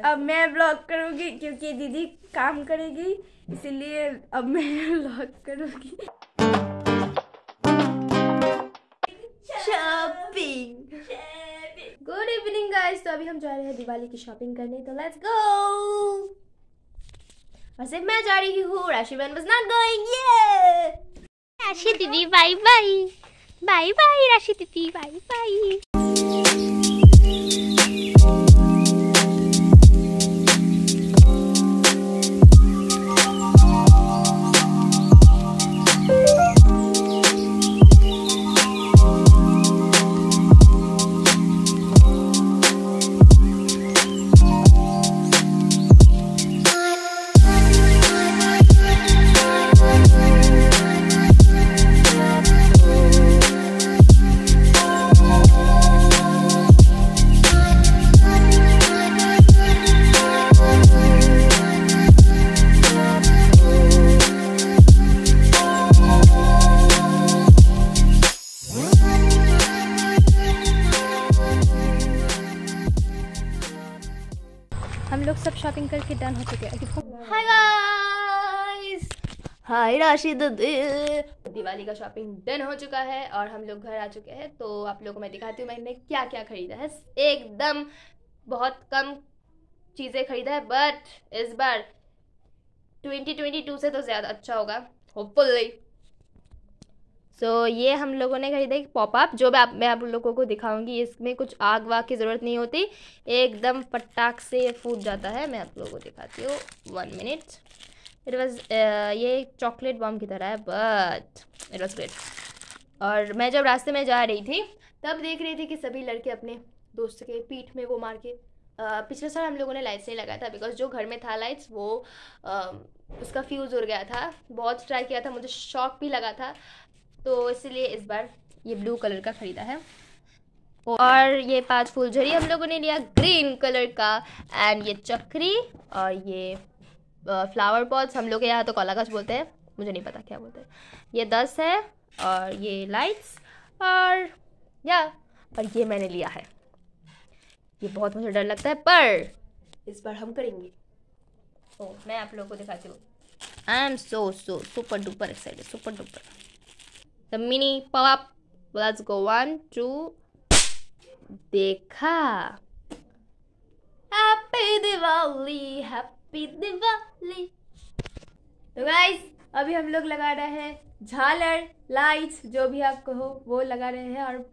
अब मैं ब्लॉग करूँगी क्योंकि दीदी काम करेगी, इसलिए अब मैं ब्लॉग करूँगी। शॉपिंग। Good evening guys. तो अभी हम जा रहे हैं दिवाली की शॉपिंग करने, तो लेट्स गो। और सिर्फ मैं जा रही हूँ, राशि बहन वाज नॉट गोइंग। ये राशि दीदी बाय बाय। बाय बाय राशि दीदी बाय बाय। हम लोग सब शॉपिंग करके डन हो चुके हैं। हाय गाइस, हाय राशि दीदी। दिवाली का शॉपिंग डन हो चुका है और हम लोग घर आ चुके हैं। तो आप लोगों को मैं दिखाती हूँ मैंने क्या क्या खरीदा है। एकदम बहुत कम चीज़ें खरीदा है, बट इस बार 2022 से तो ज़्यादा अच्छा होगा होपफुली। सो ये हम लोगों ने खरीदा एक पॉपअप, जो मैं आप लोगों को दिखाऊंगी। इसमें कुछ आग वाग की ज़रूरत नहीं होती, एकदम पटाख से फूट जाता है। मैं आप लोगों को दिखाती हूँ, 1 मिनट। इट वॉज ये चॉकलेट बॉम्ब की तरह है, बट इट वॉज ग्रेट। और मैं जब रास्ते में जा रही थी तब देख रही थी कि सभी लड़के अपने दोस्त के पीठ में वो मार के, पिछले साल हम लोगों ने लाइट्स नहीं लगाया था बिकॉज जो घर में था लाइट्स वो उसका फ्यूज़ उड़ गया था। बहुत ट्राई किया था, मुझे शॉक भी लगा था, तो इसलिए इस बार ये ब्लू कलर का ख़रीदा है। और ये 5 फूलझड़ी हम लोगों ने लिया ग्रीन कलर का, एंड ये चक्री और ये फ्लावर पॉट्स, हम लोग के यहाँ तो कलाकच बोलते हैं, मुझे नहीं पता क्या बोलते हैं। ये 10 है, और ये लाइट्स, और ये मैंने लिया है। ये बहुत मुझे डर लगता है, पर इस बार हम करेंगे। तो मैं आप लोगों को दिखाती हूँ। I am so super duper excited, super duper. The mini pop-up. Let's go 1, 2. देखा। Happy Diwali, happy Diwali. तो गाइस अभी हम लोग लगा रहे हैं झालर, लाइट्स, जो भी आप कहो वो लगा रहे हैं। और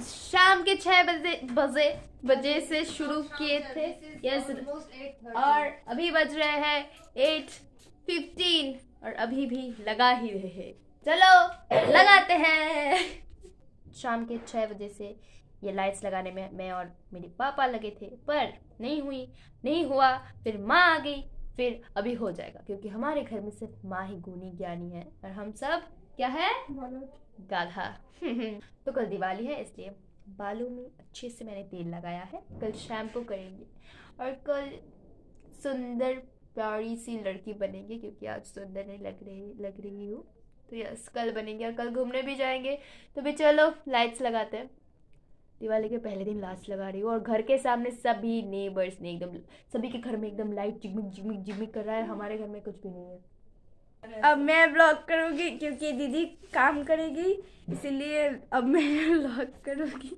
शाम के 6 बजे से शुरू किए थे। यस, और अभी बज रहे हैं 8:15 और अभी भी लगा ही रहे हैं। चलो लगाते हैं। शाम के 6 बजे से ये लाइट्स लगाने में मैं और मेरे पापा लगे थे, पर नहीं हुआ। फिर माँ आ गई, फिर अभी हो जाएगा, क्योंकि हमारे घर में सिर्फ माँ ही गुनी ज्ञानी है और हम सब क्या है, गाधा। तो कल दिवाली है, इसलिए बालों में अच्छे से मैंने तेल लगाया है। कल शैम्पू करेंगे और कल सुंदर प्यारी सी लड़की बनेंगे, क्योंकि आज सुंदर नहीं लग रही हूँ। तो यस, कल बनेंगे और कल घूमने भी जाएंगे। तो भी चलो लाइट्स लगाते हैं। दिवाली के पहले दिन लाइट्स लगा रही हूँ और घर के सामने सभी नेबर्स ने एकदम, सभी के घर में एकदम लाइट जिगमिग कर रहा है। हमारे घर में कुछ भी नहीं है। अब मैं ब्लॉग करूँगी क्योंकि दीदी काम करेगी, इसीलिए अब मैं ब्लॉग करूँगी।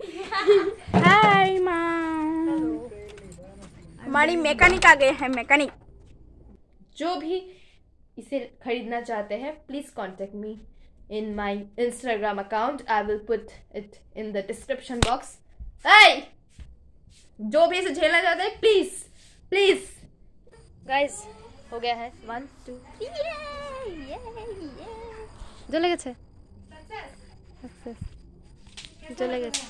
हाय माँ, हमारी मैकेनिक आ गए हैं। मैकेनिक जो भी इसे खरीदना चाहते हैं, please contact me in my Instagram account. I will put it in the description box. जो भी इसे झेलना चाहते हैं, प्लीज। गाइस हो गया है 1, 2, 3। जो लेगेছে सक्सेस, जो लेगेছে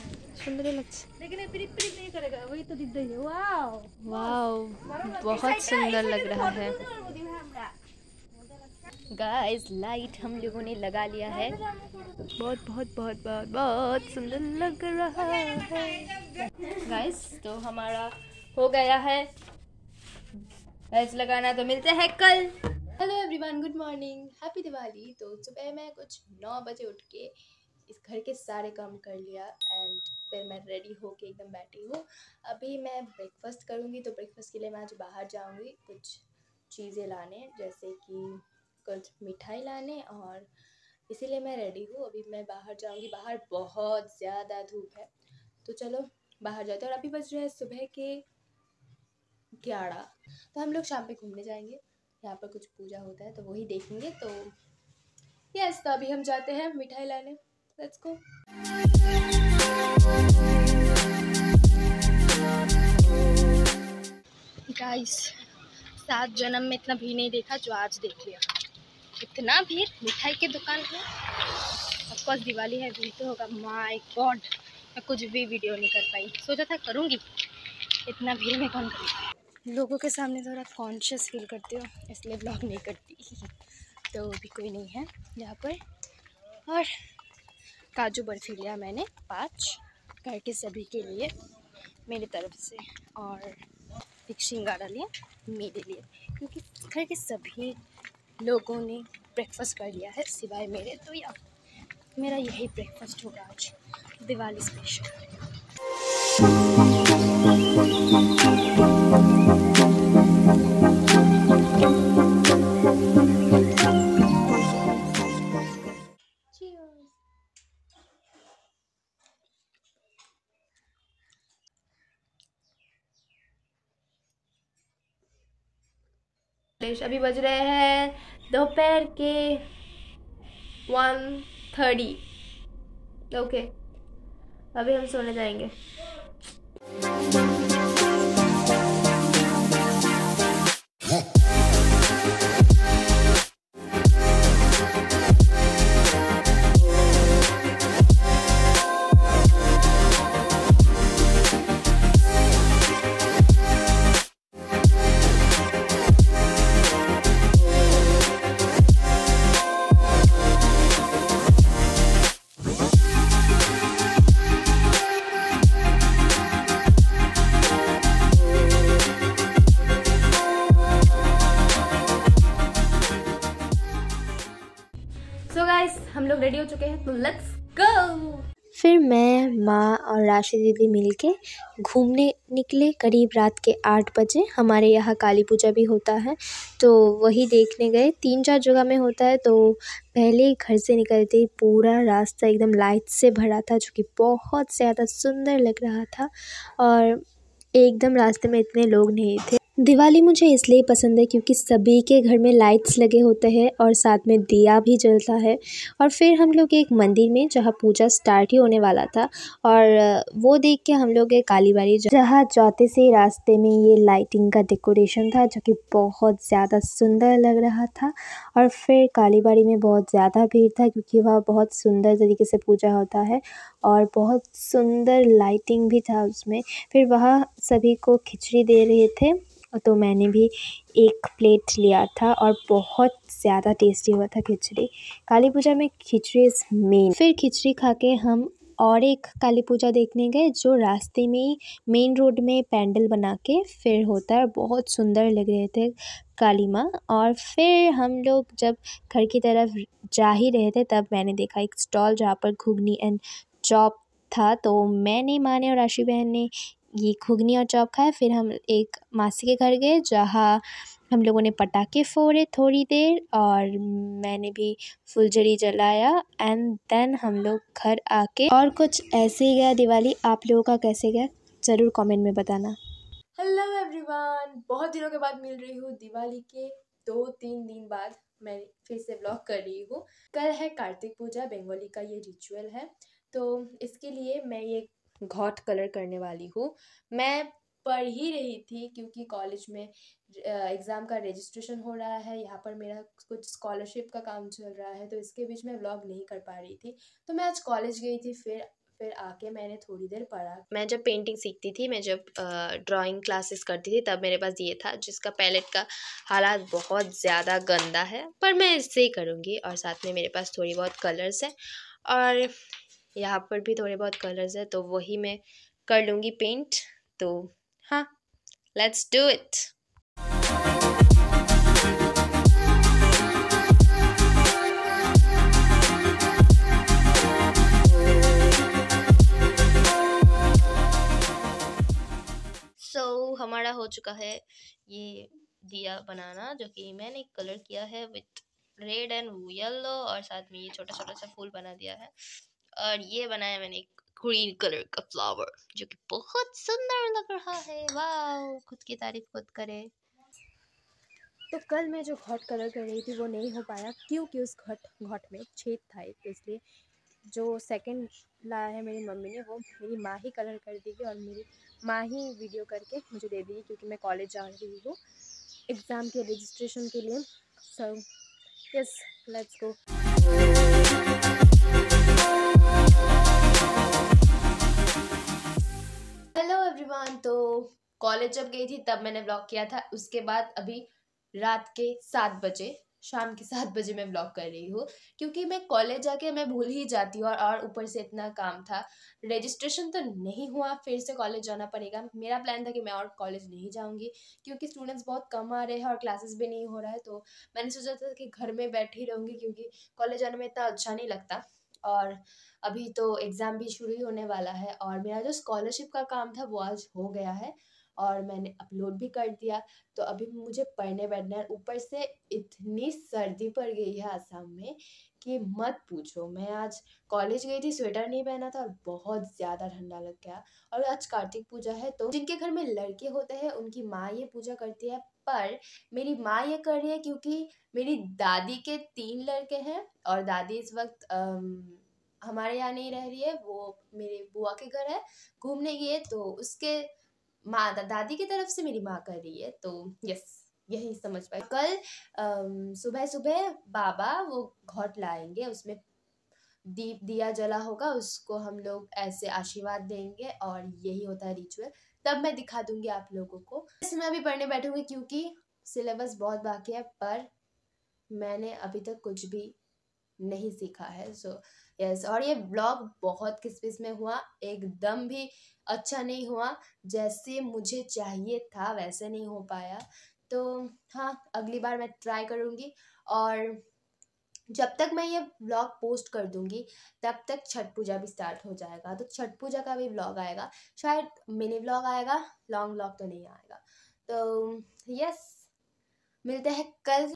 सुंदर लगছে, लेकिन ये पिरिक नहीं करेगा, वही तो दिख रही है। वाओ, बहुत सुंदर लग रहा है। गाइस लाइट हम लोगों ने लगा लिया है, बहुत सुंदर लग रहा है। गाइस तो हमारा हो गया है लाइट्स लगाना, तो मिलते हैं कल। Hello everyone, good morning, happy Diwali. तो सुबह मैं कुछ 9 बजे उठ के इस घर के सारे काम कर लिया, एंड फिर मैं रेडी होके एकदम बैठी हूँ। अभी मैं ब्रेकफास्ट करूँगी, तो ब्रेकफास्ट के लिए मैं आज बाहर जाऊँगी कुछ चीज़ें लाने, जैसे कि कुछ मिठाई लाने, और इसीलिए मैं रेडी हूँ। अभी मैं बाहर जाऊँगी, बाहर बहुत ज़्यादा धूप है, तो चलो बाहर जाते हैं। और अभी बज रहे हैं सुबह के 11, तो हम लोग शाम पे घूमने जाएंगे। यहाँ पर कुछ पूजा होता है तो वही देखेंगे। तो यस, तो अभी हम जाते हैं मिठाई लाने। Let's go. गाइस, 7 जन्म में इतना भीड़ नहीं देखा जो आज देख लिया। इतना भीड़ मिठाई की दुकान में। ऑफ कोर्स दिवाली है, भीड़ तो होगा। माय गॉड, मैं कुछ भी वीडियो नहीं कर पाई। सोचा था करूँगी, इतना भीड़ में कौन करेगा। लोगों के सामने थोड़ा कॉन्शियस फील करती हूँ, इसलिए ब्लॉग नहीं करती। तो भी कोई नहीं है यहाँ पर। और काजू बर्फी लिया मैंने 5 घर के सभी के लिए मेरी तरफ से, और एक सिंगाड़ा लिया मेरे लिए, क्योंकि घर के सभी लोगों ने ब्रेकफास्ट कर लिया है सिवाय मेरे। तो या मेरा यही ब्रेकफास्ट होगा आज, दिवाली स्पेशल। अभी बज रहे हैं दोपहर के 1:30। ओके, अभी हम सोने जाएंगे। सो गाइस, हम लोग रेडी हो चुके हैं, तो लेट्स गो। फिर मैं, माँ और राशि दीदी मिलके घूमने निकले। करीब रात के 8 बजे। हमारे यहाँ काली पूजा भी होता है, तो वही देखने गए। 3-4 जगह में होता है। तो पहले घर से निकलते ही पूरा रास्ता एकदम लाइट से भरा था, जो कि बहुत ज़्यादा सुंदर लग रहा था। और एकदम रास्ते में इतने लोग नहीं थे। दिवाली मुझे इसलिए पसंद है क्योंकि सभी के घर में लाइट्स लगे होते हैं और साथ में दिया भी जलता है। और फिर हम लोग एक मंदिर में, जहाँ पूजा स्टार्ट ही होने वाला था, और वो देख के हम लोग गए कालीबाड़ी, जहाँ जाते से रास्ते में ये लाइटिंग का डेकोरेशन था, जो कि बहुत ज़्यादा सुंदर लग रहा था। और फिर कालीबाड़ी में बहुत ज़्यादा भीड़ था, क्योंकि वह बहुत सुंदर तरीके से पूजा होता है और बहुत सुंदर लाइटिंग भी था उसमें। फिर वहाँ सभी को खिचड़ी दे रहे थे, तो मैंने भी एक प्लेट लिया था और बहुत ज़्यादा टेस्टी हुआ था खिचड़ी। काली पूजा में खिचड़ी इज़ मेन। फिर खिचड़ी खा के हम और एक काली पूजा देखने गए, जो रास्ते में ही मेन रोड में पैंडल बना के फिर होता है। बहुत सुंदर लग रहे थे काली माँ। और फिर हम लोग जब घर की तरफ जा ही रहे थे, तब मैंने देखा एक स्टॉल जहाँ पर घुगनी एंड चॉप था। तो मैंने, माँ ने और राशि बहन ने ये घुगनी और चॉप खाया। फिर हम एक मासी के घर गए, जहाँ हम लोगों ने पटाखे फोड़े थोड़ी देर, और मैंने भी फुलझड़ी जलाया। एंड देन हम लोग घर आके, और कुछ ऐसे ही गया दिवाली। आप लोगों का कैसे गया ज़रूर कमेंट में बताना। हेलो एवरीवन, बहुत दिनों के बाद मिल रही हूँ। दिवाली के 2-3 दिन बाद मैं फिर से व्लॉग कर रही हूँ। कल है कार्तिक पूजा, बंगाली का ये रिचुअल है, तो इसके लिए मैं ये घॉट कलर करने वाली हूँ। मैं पढ़ ही रही थी, क्योंकि कॉलेज में एग्ज़ाम का रजिस्ट्रेशन हो रहा है। यहाँ पर मेरा कुछ स्कॉलरशिप का काम चल रहा है, तो इसके बीच में व्लॉग नहीं कर पा रही थी। तो मैं आज कॉलेज गई थी, फिर आके मैंने थोड़ी देर पढ़ा। मैं जब पेंटिंग सीखती थी, मैं जब ड्राइंग क्लासेस करती थी, तब मेरे पास ये था, जिसका पैलेट का हालात बहुत ज़्यादा गंदा है, पर मैं इससे ही करूँगी। और साथ में मेरे पास थोड़ी बहुत कलर्स है, और यहाँ पर भी थोड़े बहुत कलर्स है, तो वही मैं कर लूँगी पेंट। तो हाँ, लेट्स डू इट। हमारा हो चुका है ये दिया बनाना, जो कि मैंने कलर किया है विथ रेड एंड येलो, और साथ में ये छोटा छोटा सा फूल बना दिया है। और ये बनाया मैंने एक ग्रीन कलर का फ्लावर, जो कि बहुत सुंदर लग रहा है। वाह, खुद की तारीफ खुद करे। तो कल मैं जो घट कलर कर रही थी वो नहीं हो पाया, क्योंकि उस घट में छेद था एक, तो इसलिए जो सेकंड लाया है मेरी मम्मी ने वो मेरी माँ ही कलर कर देगी, और मेरी माँ ही वीडियो करके मुझे दे देगी, क्योंकि मैं कॉलेज जा रही हूँ एग्ज़ाम के रजिस्ट्रेशन के लिए। So yes, let's go. Hello everyone, तो कॉलेज जब गई थी तब मैंने ब्लॉग किया था। उसके बाद अभी रात के 7 बजे, शाम के 7 बजे मैं ब्लॉग कर रही हूँ, क्योंकि मैं कॉलेज जाके मैं भूल ही जाती हूँ, और ऊपर से इतना काम था। रजिस्ट्रेशन तो नहीं हुआ, फिर से कॉलेज जाना पड़ेगा। मेरा प्लान था कि मैं और कॉलेज नहीं जाऊँगी, क्योंकि स्टूडेंट्स बहुत कम आ रहे हैं और क्लासेस भी नहीं हो रहा है। तो मैंने सोचा था कि घर में बैठी रहूँगी, क्योंकि कॉलेज जाने में इतना अच्छा नहीं लगता। और अभी तो एग्ज़ाम भी शुरू ही होने वाला है, और मेरा जो स्कॉलरशिप का काम था वो आज हो गया है, और मैंने अपलोड भी कर दिया। तो अभी मुझे पढ़ने बैठना है। ऊपर से इतनी सर्दी पड़ गई है आसाम में कि मत पूछो। मैं आज कॉलेज गई थी, स्वेटर नहीं पहना था और बहुत ज़्यादा ठंडा लग गया। और आज कार्तिक पूजा है, तो जिनके घर में लड़के होते हैं उनकी माँ ये पूजा करती है, पर मेरी माँ ये कर रही है क्योंकि मेरी दादी के 3 लड़के हैं, और दादी इस वक्त हमारे यहाँ नहीं रह रही है, वो मेरे बुआ के घर है, घूमने गई है। तो उसके माँ दादी की तरफ से मेरी माँ कर रही है, तो यस, यही समझ पाए। कल सुबह सुबह बाबा वो घट लाएंगे, उसमें दीप दिया जला होगा, उसको हम लोग ऐसे आशीर्वाद देंगे, और यही होता है रिचुअल। तब मैं दिखा दूंगी आप लोगों को। इसमें अभी पढ़ने बैठूंगी, क्योंकि सिलेबस बहुत बाकी है, पर मैंने अभी तक कुछ भी नहीं सीखा है। सो यस, और ये ब्लॉग बहुत किसमिस में हुआ, एकदम भी अच्छा नहीं हुआ। जैसे मुझे चाहिए था वैसे नहीं हो पाया। तो हाँ, अगली बार मैं ट्राई करूँगी। और जब तक मैं ये व्लॉग पोस्ट कर दूंगी तब तक छठ पूजा भी स्टार्ट हो जाएगा, तो छठ पूजा का भी व्लॉग आएगा, शायद मिनी व्लॉग आएगा, लॉन्ग व्लॉग तो नहीं आएगा। तो यस, मिलते हैं कल।